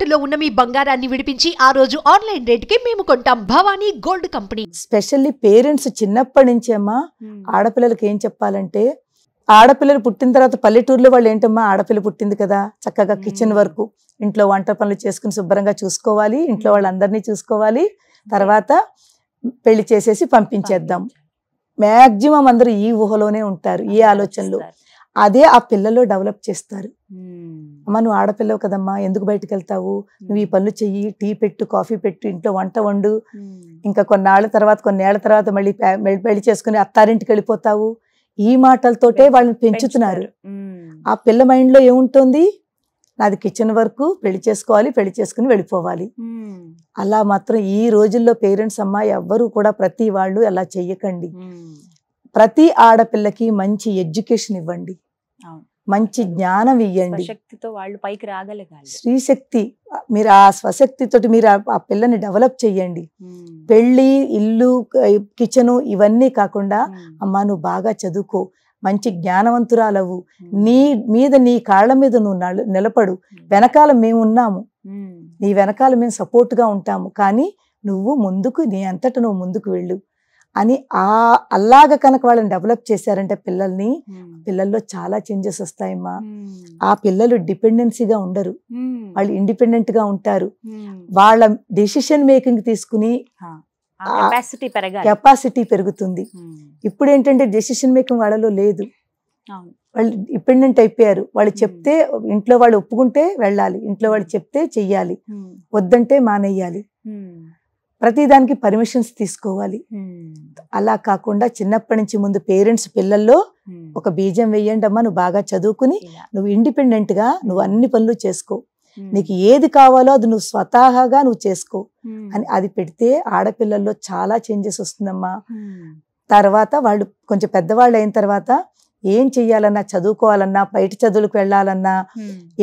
తాకట్టులో ఉన్న మీ బంగారాన్ని విడిపించి ఆ రోజు ఆన్లైన్ రేటుకి మేము కొంటాం. Bhavani gold company. Specially parents చిన్నప్పటి నుంచి అమ్మా ఆడపిల్లలకి ఏం చెప్పాలంటే, ఆడపిల్లలు పుట్టిన తర్వాత పల్లెటూరులో వాళ్ళు ఏంటమ్మా, ఆడపిల్ల పుట్టింది కదా చక్కగా కిచెన్ వరకు ఇంట్లో వంట పనులు చేసుకుని శుభ్రంగా చూసుకోవాలి, ఇంట్లో వాళ్ళందరినీ చూసుకోవాలి, తర్వాత పెళ్లి చేసేసి పంపించేద్దాం. మ్యాక్సిమం అందరూ ఈ ఊహలోనే ఉంటారు, ఈ ఆలోచనలో. అదే ఆ పిల్లలో డెవలప్ చేస్తారు. అమ్మ నువ్వు ఆడపిల్లవు కదమ్మా, ఎందుకు బయటకు వెళ్తావు, నువ్వు ఈ పనులు చెయ్యి, టీ పెట్టు, కాఫీ పెట్టు, ఇంట్లో వంట వండు, ఇంకా కొన్నేళ్ల తర్వాత మళ్ళీ పెళ్లి చేసుకుని అత్తారింటికి వెళ్ళిపోతావు. ఈ మాటలతోటే వాళ్ళని పెంచుతున్నారు. ఆ పిల్ల మైండ్లో ఏముంటుంది, నాది కిచెన్ వరకు, పెళ్లి చేసుకోవాలి, పెళ్లి చేసుకుని వెళ్ళిపోవాలి. అలా మాత్రం ఈ రోజుల్లో పేరెంట్స్ అమ్మా ఎవ్వరూ కూడా ప్రతి వాళ్ళు అలా చెయ్యకండి. ప్రతి ఆడపిల్లకి మంచి ఎడ్యుకేషన్ ఇవ్వండి, మంచి జ్ఞానం ఇవ్వండి. వాళ్ళు పైకి రాగలగాలి. స్త్రీశక్తి, మీరు ఆ స్వశక్తితోటి మీరు ఆ పిల్లని డెవలప్ చెయ్యండి. పెళ్ళి, ఇల్లు, కిచెను ఇవన్నీ కాకుండా అమ్మా నువ్వు బాగా చదువుకో, మంచి జ్ఞానవంతురాలవు, నీ కాళ్ళ మీద నువ్వు నిలబడు, వెనకాల మేము ఉన్నాము, నీ వెనకాల మేము సపోర్ట్గా ఉంటాము, కానీ నువ్వు ముందుకు, నీ అంతటా నువ్వు ముందుకు వెళ్ళు అని అలాగ కనుక వాళ్ళని డెవలప్ చేశారంటే పిల్లల్లో చాలా చేంజెస్ వస్తాయమ్మా. ఆ పిల్లలు డిపెండెన్సీగా ఉండరు, వాళ్ళు ఇండిపెండెంట్ గా ఉంటారు. వాళ్ళ డెసిషన్ మేకింగ్ తీసుకుని కెపాసిటీ పెరుగుతుంది. ఇప్పుడు ఏంటంటే డెసిషన్ మేకింగ్ వాళ్ళలో లేదు, వాళ్ళు డిపెండెంట్ అయిపోయారు. వాళ్ళు చెప్తే ఇంట్లో వాళ్ళు ఒప్పుకుంటే వెళ్ళాలి, ఇంట్లో వాళ్ళు చెప్తే చెయ్యాలి, వద్దంటే మానేయాలి, ప్రతిదానికి పర్మిషన్స్ తీసుకోవాలి. అలా కాకుండా చిన్నప్పటి నుంచి ముందు పేరెంట్స్ పిల్లల్లో ఒక బీజం వేయండి అమ్మా, నువ్వు బాగా చదువుకుని నువ్వు ఇండిపెండెంట్ గా నువ్వు అన్ని పనులు చేసుకో, నీకు ఏది కావాలో అది నువ్వు స్వతహాగా నువ్వు చేసుకో అని అది పెడితే ఆడపిల్లల్లో చాలా చేంజెస్ వస్తుందమ్మా. తర్వాత వాళ్ళు కొంచెం పెద్దవాళ్ళు అయిన తర్వాత ఏం చెయ్యాలన్నా, చదువుకోవాలన్నా, బయట చదువులకు వెళ్ళాలన్నా,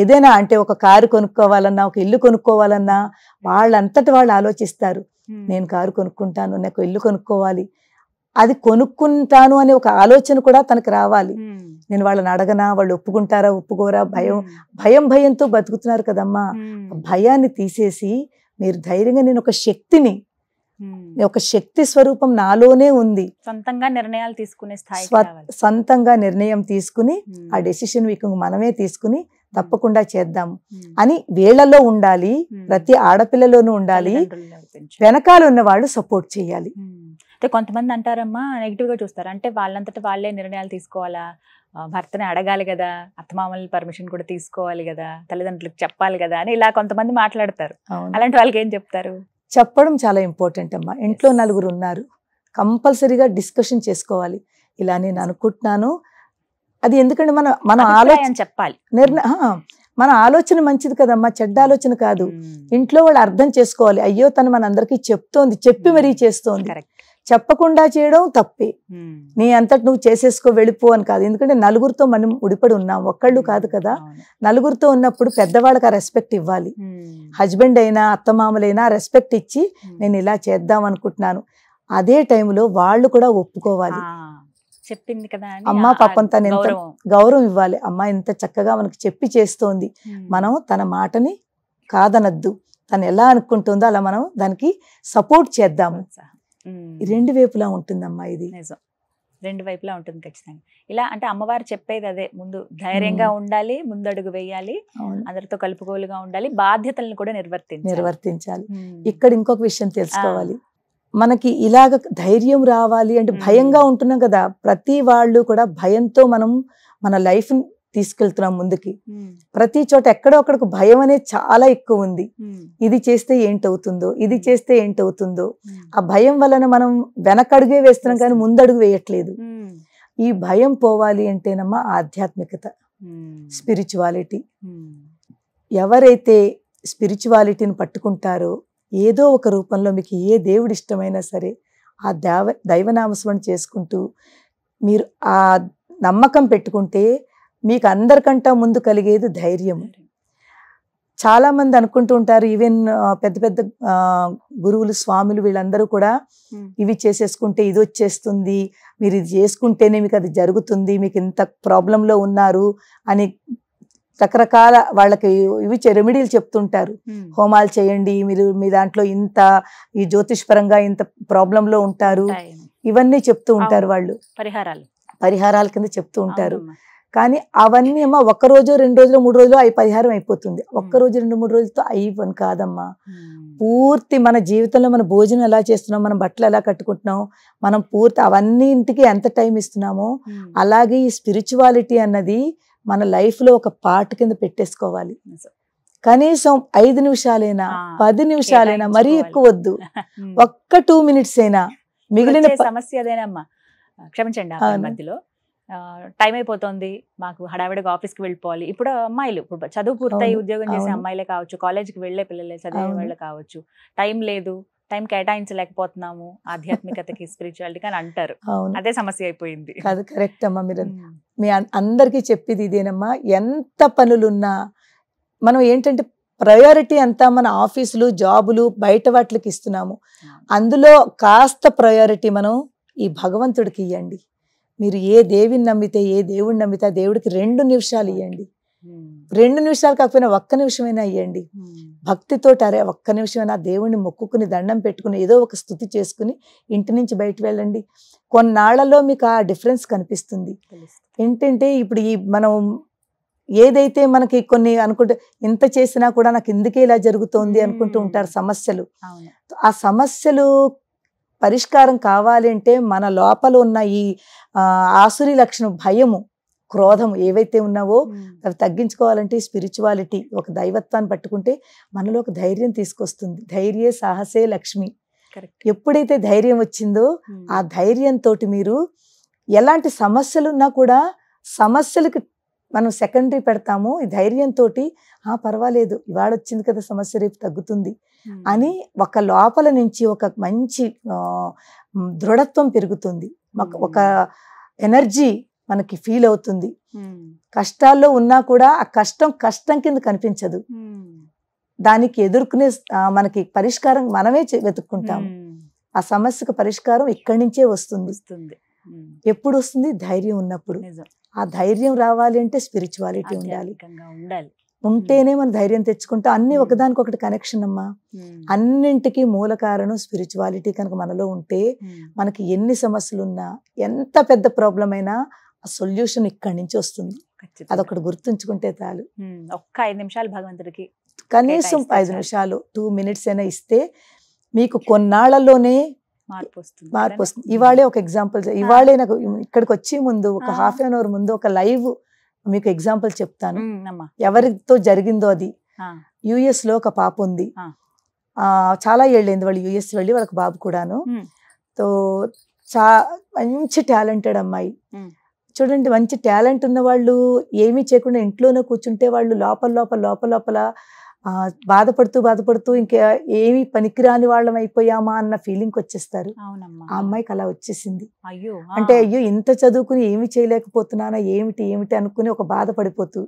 ఏదైనా అంటే ఒక కారు కొనుక్కోవాలన్నా, ఒక ఇల్లు కొనుక్కోవాలన్నా వాళ్ళంతటి వాళ్ళు ఆలోచిస్తారు. నేను కారు కొనుక్కుంటాను, నాకు ఇల్లు కొనుక్కోవాలి, అది కొనుక్కుంటాను అనే ఒక ఆలోచన కూడా తనకు రావాలి. నేను వాళ్ళని అడగనా, వాళ్ళు ఒప్పుకుంటారా ఒప్పుకోరా, భయంతో బతుకుతున్నారు కదమ్మా. భయాన్ని తీసేసి మీరు ధైర్యంగా, నేను ఒక శక్తిని, ఒక శక్తి స్వరూపం నాలోనే ఉంది, సొంతంగా నిర్ణయాలు తీసుకునే స్థాయి, సొంతంగా నిర్ణయం తీసుకుని ఆ డెసిషన్ మేకింగ్ మనమే తీసుకుని తప్పకుండా చేద్దాము అని వీళ్ళలో ఉండాలి, ప్రతి ఆడపిల్లలోనూ ఉండాలి. వెనకాల ఉన్న వాళ్ళు సపోర్ట్ చేయాలి. అంటే కొంతమంది అంటారమ్మా, నెగిటివ్ గా చూస్తారు, అంటే వాళ్ళంతటా వాళ్ళే నిర్ణయాలు తీసుకోవాలా, భర్తని అడగాలి కదా, అత్తమామల పర్మిషన్ కూడా తీసుకోవాలి కదా, తల్లిదండ్రులకు చెప్పాలి కదా అని ఇలా కొంతమంది మాట్లాడతారు. అలాంటి వాళ్ళకి ఏం చెప్తారు? చెప్పడం చాలా ఇంపార్టెంట్ అమ్మా. ఇంట్లో నలుగురు ఉన్నారు, కంపల్సరీగా డిస్కషన్ చేసుకోవాలి. ఇలా నేను అనుకుంటున్నాను, అది ఎందుకంటే మన ఆలోచన చెప్పాలి, మన ఆలోచన మంచిది కదమ్మా, చెడ్డ ఆలోచన కాదు. ఇంట్లో వాళ్ళు అర్థం చేసుకోవాలి, అయ్యో తను మనందరికీ చెప్తోంది, చెప్పి మరీ చేస్తోంది. చెప్పకుండా చేయడం తప్పే, నీ అంతటి నువ్వు చేసేసుకో వెళ్ళిపో అని కాదు. ఎందుకంటే నలుగురితో మనం ముడిపడి ఉన్నాం, ఒక్కళ్ళు కాదు కదా. నలుగురితో ఉన్నప్పుడు పెద్దవాళ్ళకి ఆ రెస్పెక్ట్ ఇవ్వాలి. హస్బెండ్ అయినా అత్తమామలైనా రెస్పెక్ట్ ఇచ్చి నేను ఇలా చేద్దాం అనుకుంటున్నాను, అదే టైంలో వాళ్ళు కూడా ఒప్పుకోవాలి. చెప్పింది కదా, అమ్మ పాపం తను ఎంత గౌరవం ఇవ్వాలి, అమ్మ ఎంత చక్కగా మనకు చెప్పి చేస్తోంది, మనం తన మాటని కాదనద్దు, తను ఎలా అనుకుంటుందో అలా మనం దానికి సపోర్ట్ చేద్దాము. రెండు వైపులా ఉంటుందమ్మా, ఇది రెండు వైపులా ఉంటుంది ఖచ్చితంగా. ఇలా అంటే అమ్మవారు చెప్పేది అదే, ముందు ధైర్యంగా ఉండాలి, ముందడుగు వేయాలి, అందరితో కలుపుకోలుగా ఉండాలి, బాధ్యతలను కూడా నిర్వర్తించాలి. ఇక్కడ ఇంకొక విషయం తెలుసుకోవాలి, మనకి ఇలాగ ధైర్యం రావాలి అంటే భయంగా ఉంటున్నాం కదా, ప్రతి వాళ్ళు కూడా భయంతో మనం మన లైఫ్ తీసుకెళ్తున్నాం ముందుకి. ప్రతి చోట ఎక్కడో అక్కడికి భయం అనేది చాలా ఎక్కువ ఉంది. ఇది చేస్తే ఏంటవుతుందో, ఇది చేస్తే ఏంటవుతుందో, ఆ భయం వలన మనం వెనకడుగే వేస్తున్నాం కానీ ముందడుగు వేయట్లేదు. ఈ భయం పోవాలి అంటేనమ్మా ఆధ్యాత్మికత, స్పిరిచువాలిటీ. ఎవరైతే స్పిరిచువాలిటీని పట్టుకుంటారో ఏదో ఒక రూపంలో మీకు ఏ దేవుడు ఇష్టమైనా సరే ఆ దైవనామస్మరణ చేసుకుంటూ మీరు ఆ నమ్మకం పెట్టుకుంటే మీకు అందరికంటా ముందు కలిగేది ధైర్యం. చాలా మంది అనుకుంటూ ఉంటారు, ఈవెన్ పెద్ద పెద్ద గురువులు, స్వాములు వీళ్ళందరూ కూడా ఇవి చేసేసుకుంటే ఇది వచ్చేస్తుంది, మీరు ఇది చేసుకుంటేనే మీకు అది జరుగుతుంది, మీకు ఇంత ప్రాబ్లంలో ఉన్నారు అని రకరకాల వాళ్ళకి ఇవి రెమెడీలు చెప్తుంటారు. హోమాలు చేయండి, మీరు మీ దాంట్లో ఇంత ఈ జ్యోతిష్పరంగా ఇంత ప్రాబ్లంలో ఉంటారు, ఇవన్నీ చెప్తూ ఉంటారు వాళ్ళు. పరిహారాల కింద చెప్తూ ఉంటారు. కానీ అవన్నీ అమ్మా 1 రోజు 2 రోజులు 3 రోజులు అవి పరిహారం అయిపోతుంది. 1 రోజు 2 3 రోజులతో అయ్యని కాదమ్మా. పూర్తి మన జీవితంలో మన భోజనం ఎలా చేస్తున్నాం, మన బట్టలు ఎలా కట్టుకుంటున్నాం, మనం పూర్తి అవన్నీ ఇంటికి ఎంత టైం ఇస్తున్నామో అలాగే ఈ స్పిరిచువాలిటీ అన్నది మన లైఫ్ లో ఒక పార్ట్ కింద పెట్టేసుకోవాలి. కనీసం 5 నిమిషాలైనా 10 నిమిషాలైనా, మరీ ఎక్కువ వద్దు, ఒక్క 2 minutes అయినా. మిగిలిన సమస్య అదేనమ్మా, క్షమించండి మధ్యలో టైం అయిపోతుంది, మాకు హడావిడిగా ఆఫీస్కి వెళ్ళిపోవాలి. ఇప్పుడు అమ్మాయిలు, ఇప్పుడు చదువు పూర్తయి ఉద్యోగం చేసే అమ్మాయిలే కావచ్చు, కాలేజ్కి వెళ్లే పిల్లలే, చదివే వాళ్ళే కావచ్చు, టైం లేదు, టైం కేటాయించలేకపోతున్నాము ఆధ్యాత్మికతకి, స్పిరిచువాలిటీకి అని అంటారు. అదే సమస్య అయిపోయింది. అది కరెక్ట్ అమ్మా. మీరు మీ అందరికీ చెప్పేది ఇదేనమ్మా. ఎంత పనులున్నా మనం ఏంటంటే ప్రయారిటీ అంతా మన ఆఫీసులు, జాబులు, బయట వాటికి ఇస్తున్నాము. అందులో కాస్త ప్రయారిటీ మనం ఈ భగవంతుడికి ఇవ్వండి. మీరు ఏ దేవిని నమ్మితే, ఏ దేవుడిని నమ్మితే ఆ దేవుడికి 2 నిమిషాలు ఇవ్వండి. 2 నిమిషాలు కాకపోయినా 1 నిమిషమైనా ఇవ్వండి. భక్తితో అరే 1 నిమిషమైనా దేవుణ్ణి మొక్కుకుని దండం పెట్టుకుని ఏదో ఒక స్తుతి చేసుకుని ఇంటి నుంచి బయట వెళ్ళండి. కొన్నాళ్లలో మీకు ఆ డిఫరెన్స్ కనిపిస్తుంది. ఏంటంటే ఇప్పుడు ఈ మనం ఏదైతే మనకి కొన్ని అనుకుంటే ఇంత చేసినా కూడా నాకు ఎందుకే ఇలా జరుగుతోంది అనుకుంటూ ఉంటారు సమస్యలు. ఆ సమస్యలు పరిష్కారం కావాలి అంటే మన లోపల ఉన్న ఈ ఆసురి లక్షణం, భయము, క్రోధము ఏవైతే ఉన్నావో అవి తగ్గించుకోవాలంటే స్పిరిచువాలిటీ, ఒక దైవత్వాన్ని పట్టుకుంటే మనలో ఒక ధైర్యం తీసుకొస్తుంది. ధైర్యే సాహసే లక్ష్మి. ఎప్పుడైతే ధైర్యం వచ్చిందో ఆ ధైర్యంతో మీరు ఎలాంటి సమస్యలు ఉన్నా కూడా సమస్యలకి మనం సెకండరీ పెడతాము. ఈ ధైర్యంతో పర్వాలేదు, ఇవాళ వచ్చింది కదా సమస్య, రేపు తగ్గుతుంది అని ఒక లోపల నుంచి ఒక మంచి దృఢత్వం పెరుగుతుంది. ఒక ఎనర్జీ మనకి ఫీల్ అవుతుంది. కష్టాల్లో ఉన్నా కూడా ఆ కష్టం కింద కనిపించదు. దానికి ఎదుర్కొనే మనకి పరిష్కారం మనమే వెతుక్కుంటాము. ఆ సమస్యకు పరిష్కారం ఇక్కడి నుంచే వస్తుంది. ఎప్పుడు వస్తుంది? ధైర్యం ఉన్నప్పుడు. ఆ ధైర్యం రావాలి అంటే స్పిరిచువాలిటీ ఉండాలి. ఉంటేనే మనం ధైర్యం తెచ్చుకుంటాం. అన్ని ఒకదానికొకటి కనెక్షన్ అమ్మా. అన్నింటికి మూల కారణం స్పిరిచువాలిటీ కనుక మనలో ఉంటే మనకి ఎన్ని సమస్యలు ఉన్నా, ఎంత పెద్ద ప్రాబ్లం అయినా ఆ సొల్యూషన్ ఇక్కడి నుంచి వస్తుంది. అదొకటి గుర్తుంచుకుంటే చాలు. ఒక్క 5 నిమిషాలు భగవంతుడికి, కనీసం 5 నిమిషాలు 2 minutes అయినా ఇస్తే మీకు కొన్నాళ్లలోనే మార్పు వస్తుంది. ఇవాళే ఒక ఎగ్జాంపుల్, ఇవాళే నాకు ఇక్కడికి వచ్చే ముందు ఒక ½ an hour ముందు ఒక లైవ్ మీకు ఎగ్జాంపుల్ చెప్తాను. ఎవరితో జరిగిందో అది. US లో ఒక పాప ఉంది, చాలా ఏళ్ళైంది వాళ్ళు US వెళ్ళి, వాళ్ళకి బాబు కూడాను. తో మంచి టాలెంటెడ్ అమ్మాయి. చూడండి, మంచి టాలెంట్ ఉన్న వాళ్ళు ఏమీ చేయకుండా ఇంట్లోనే కూర్చుంటే వాళ్ళు లోపల బాధపడుతూ ఇంకా ఏమి పనికిరాని వాళ్ళం అయిపోయామా అన్న ఫీలింగ్ వచ్చేస్తారు. ఆ అమ్మాయికి అలా వచ్చేసింది. అంటే అయ్యో ఇంత చదువుకుని ఏమి చేయలేకపోతున్నానా, ఏమిటి అనుకుని ఒక బాధపడిపోతూ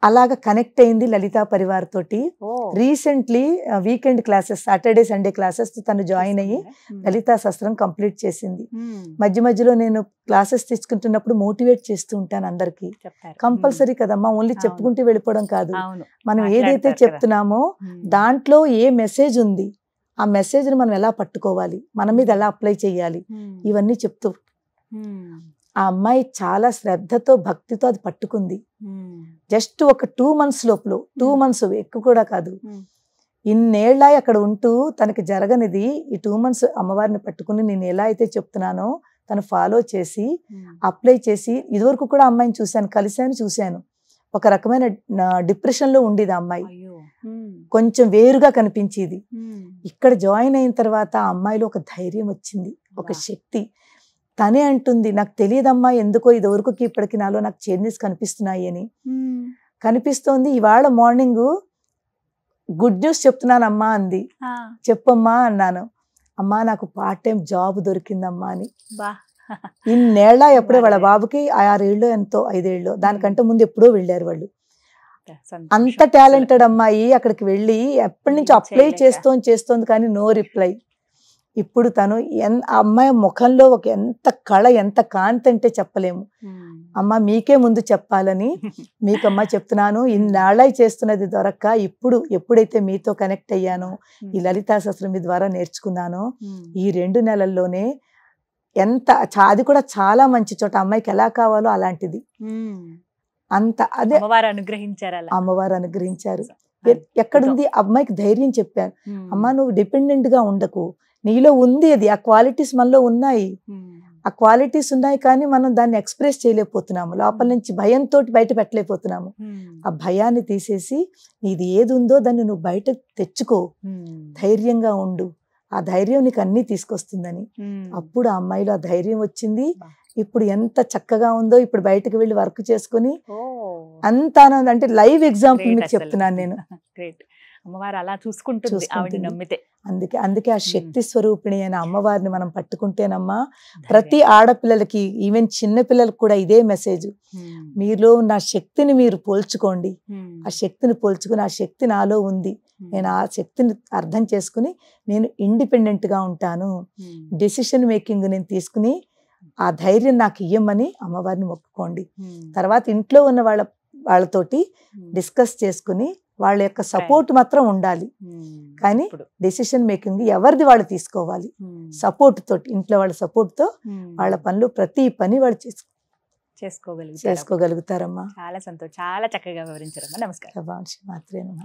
అలాగా కనెక్ట్ అయింది లలితా పరివార్ తోటి. Recently weekend classes, Saturday Sunday classes తను జాయిన్ అయ్యి లలితా శాస్త్రం కంప్లీట్ చేసింది. మధ్యలో నేను క్లాసెస్ తీసుకుంటున్నప్పుడు మోటివేట్ చేస్తూ ఉంటాను అందరికి. కంపల్సరీ కదమ్మా, ఓన్లీ చెప్పుకుంటూ వెళ్ళిపోవడం కాదు. మనం ఏదైతే చెప్తున్నామో దాంట్లో ఏ మెసేజ్ ఉంది, ఆ మెసేజ్ ని మనం ఎలా పట్టుకోవాలి, మన మీద ఎలా అప్లై చేయాలి, ఇవన్నీ చెప్తూ ఆ అమ్మాయి చాలా శ్రద్ధతో భక్తితో అది పట్టుకుంది. జస్ట్ ఒక 2 months లోపల, 2 months ఎక్కువ కూడా కాదు, ఇన్నేళ్ళ అక్కడ ఉంటూ తనకి జరగనిది ఈ 2 months అమ్మవారిని పట్టుకుని నేను ఎలా అయితే చెప్తున్నానో తను ఫాలో చేసి అప్లై చేసి, ఇదివరకు కూడా అమ్మాయిని చూశాను. ఒక రకమైన డిప్రెషన్ లో ఉండేది ఆ అమ్మాయి, కొంచెం వేరుగా కనిపించేది. ఇక్కడ జాయిన్ అయిన తర్వాత ఆ అమ్మాయిలో ఒక ధైర్యం వచ్చింది, ఒక శక్తి. తనే అంటుంది, నాకు తెలియదమ్మా ఎందుకో ఇదివరకు ఇప్పటికి నాలో నాకు చేంజెస్ కనిపిస్తున్నాయి అని. కనిపిస్తోంది. ఇవాళ మార్నింగ్ గుడ్ న్యూస్ చెప్తున్నానమ్మా అంది. చెప్పమ్మా అన్నాను. అమ్మా నాకు పార్ట్ టైం జాబ్ దొరికిందమ్మా అని. ఇన్నేళ్ళ ఎప్పుడే వాళ్ళ బాబుకి 6 ఏళ్ళు ఎంతో 5 ఏళ్ళు, దానికంటే ముందు ఎప్పుడో వెళ్ళారు వాళ్ళు. అంత టాలెంటెడ్ అమ్మాయి అక్కడికి వెళ్ళి ఎప్పటి నుంచి అప్లై చేస్తోంది కానీ నో రిప్లై. ఇప్పుడు తను ఆ అమ్మాయి ముఖంలో ఒక ఎంత కళ, ఎంత కాంతి అంటే చెప్పలేము. అమ్మ మీకే ముందు చెప్పాలని మీకమ్మ చెప్తున్నాను. ఇన్నాళ్ళై చేస్తున్నది దొరక్క ఇప్పుడు ఎప్పుడైతే మీతో కనెక్ట్ అయ్యానో, ఈ లలితా శాస్త్రం మీ ద్వారా నేర్చుకున్నానో, ఈ 2 నెలల్లోనే ఎంత అది కూడా చాలా మంచి చోట, అమ్మాయికి ఎలా కావాలో అలాంటిది. అంత అదే అమ్మవారు అనుగ్రహించారు, అమ్మవారు అనుగ్రహించారు. ఎక్కడుంది అమ్మాయికి ధైర్యం చెప్పాను. అమ్మ నువ్వు డిపెండెంట్ గా ఉండకు, నీలో ఉంది అది, ఆ క్వాలిటీస్ మనలో ఉన్నాయి, ఆ క్వాలిటీస్ ఉన్నాయి, కానీ మనం దాన్ని ఎక్స్ప్రెస్ చేయలేకపోతున్నాము, లోపల నుంచి భయంతో బయట పెట్టలేకపోతున్నాము. ఆ భయాన్ని తీసేసి నీది ఏది ఉందో దాన్ని నువ్వు బయట తెచ్చుకో, ధైర్యంగా ఉండు, ఆ ధైర్యం నీకు అన్ని తీసుకొస్తుందని. అప్పుడు ఆ అమ్మాయిలో ఆ ధైర్యం వచ్చింది. ఇప్పుడు ఎంత చక్కగా ఉందో, ఇప్పుడు బయటకు వెళ్ళి వర్క్ చేసుకుని అంత ఆనందం. అంటే లైవ్ ఎగ్జాంపుల్ మీకు చెప్తున్నాను నేను. అమ్మవారు అలా చూసుకుంటుంది ఆవిడని నమ్మితే. అందుకే ఆ శక్తి స్వరూపిణి అయిన అమ్మవారిని మనం పట్టుకుంటేనమ్మా, ప్రతి ఆడపిల్లలకి, ఈవెన్ చిన్న పిల్లలకు కూడా ఇదే మెసేజ్. మీలో ఉన్న శక్తిని మీరు పోల్చుకోండి, ఆ శక్తిని పోల్చుకుని, ఆ శక్తి నాలో ఉంది, నేను ఆ శక్తిని అర్థం చేసుకుని నేను ఇండిపెండెంట్ గా ఉంటాను, డెసిషన్ మేకింగ్ నేను తీసుకుని ఆ ధైర్యం నాకు ఇయ్యమని అమ్మవారిని మొక్కుకోండి. తర్వాత ఇంట్లో ఉన్న వాళ్ళతోటి డిస్కస్ చేసుకుని వాళ్ళ యొక్క సపోర్ట్ మాత్రం ఉండాలి, కానీ డెసిషన్ మేకింగ్ ఎవరిది వాళ్ళు తీసుకోవాలి. సపోర్ట్ తోటి, ఇంట్లో వాళ్ళ సపోర్ట్ తో వాళ్ళ పనులు, ప్రతి పని వాళ్ళు చేసుకోగలుగుతారమ్మా. చాలా సంతోషం, చాలా చక్కగా వివరించారమ్మా. నమస్కారం. మాత్రమే.